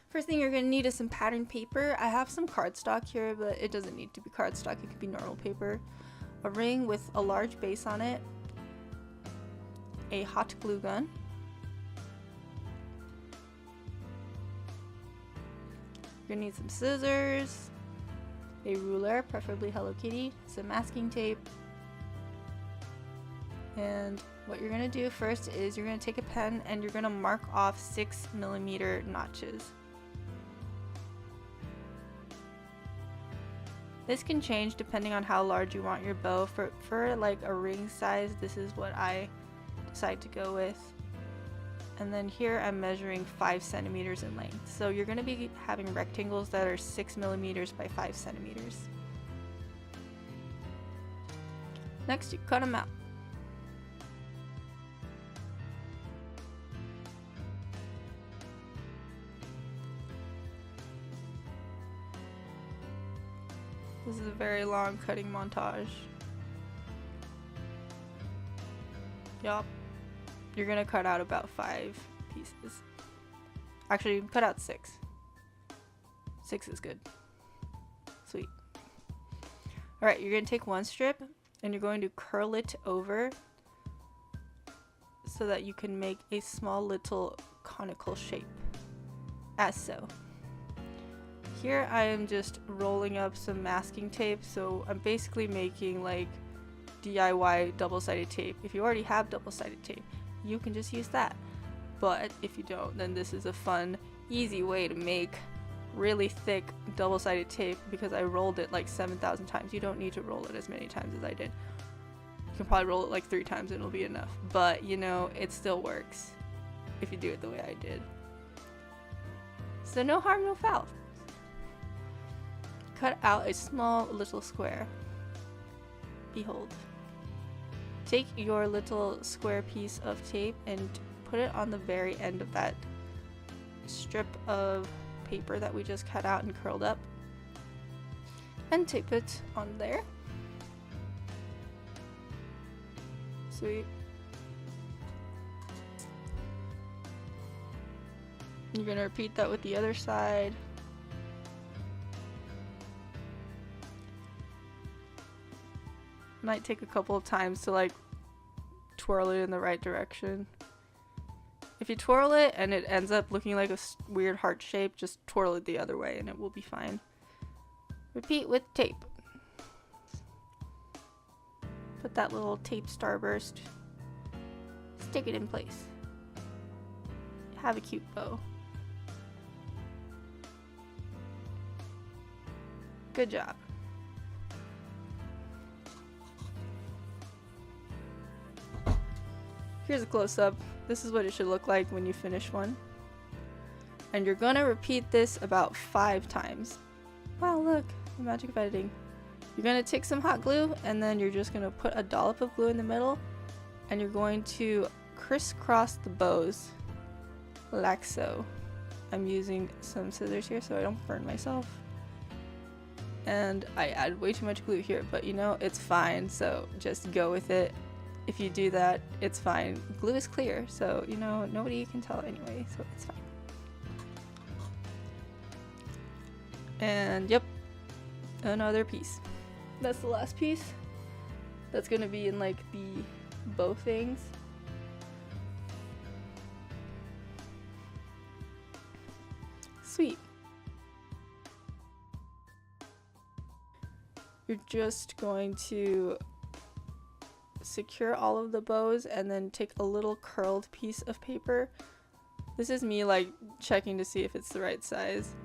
First thing you're going to need is some pattern paper. I have some cardstock here, but it doesn't need to be cardstock. It could be normal paper. A ring with a large base on it. A hot glue gun. You're going to need some scissors. A ruler, preferably Hello Kitty. Some masking tape. And what you're going to do first is you're going to take a pen and you're going to mark off 6mm notches. This can change depending on how large you want your bow. For like a ring size, this is what I decide to go with. And then here I'm measuring 5 centimeters in length. So you're going to be having rectangles that are 6mm by 5 centimeters. Next, you cut them out. This is a very long cutting montage. Yup. You're gonna cut out about 5 pieces. Actually, cut out 6. 6 is good. Sweet. Alright, you're gonna take one strip and you're going to curl it over so that you can make a small little conical shape. As so. Here I am just rolling up some masking tape, so I'm basically making like DIY double-sided tape. If you already have double-sided tape, you can just use that. But if you don't, then this is a fun, easy way to make really thick double-sided tape because I rolled it like 7,000 times. You don't need to roll it as many times as I did. You can probably roll it like 3 times and it'll be enough. But you know, it still works if you do it the way I did. So no harm, no foul. Cut out a small little square. Behold. Take your little square piece of tape and put it on the very end of that strip of paper that we just cut out and curled up. And tape it on there. Sweet. You're gonna repeat that with the other side. Might take a couple of times to like twirl it in the right direction. If you twirl it and it ends up looking like a weird heart shape, just twirl it the other way and it will be fine. Repeat with tape. Put that little tape starburst. Stick it in place. Have a cute bow. Good job. Here's a close-up. This is what it should look like when you finish one. And you're gonna repeat this about 5 times. Wow, look, the magic of editing. You're gonna take some hot glue and then you're just gonna put a dollop of glue in the middle and you're going to crisscross the bows like so. I'm using some scissors here so I don't burn myself. And I added way too much glue here, but you know, it's fine, so just go with it. If you do that, it's fine. Glue is clear, so you know, nobody can tell anyway, so it's fine. And yep, another piece. That's the last piece. That's gonna be in like the bow things. Sweet. You're just going to secure all of the bows and then take a little curled piece of paper. This is me like checking to see if it's the right size.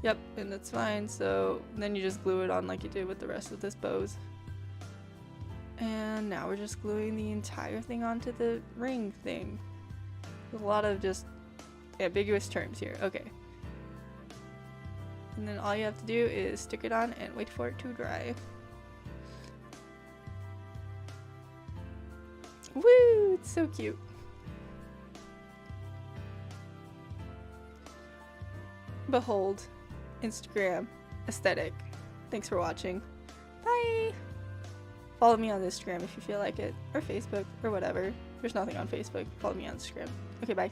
Yep, and that's fine. So then you just glue it on like you did with the rest of this bows. And now we're just gluing the entire thing onto the ring thing. There's a lot of just ambiguous terms here. Okay. And then all you have to do is stick it on and wait for it to dry. Woo! It's so cute. Behold, Instagram aesthetic. Thanks for watching. Bye! Follow me on Instagram if you feel like it, or Facebook, or whatever. There's nothing on Facebook. Follow me on Instagram. Okay, bye.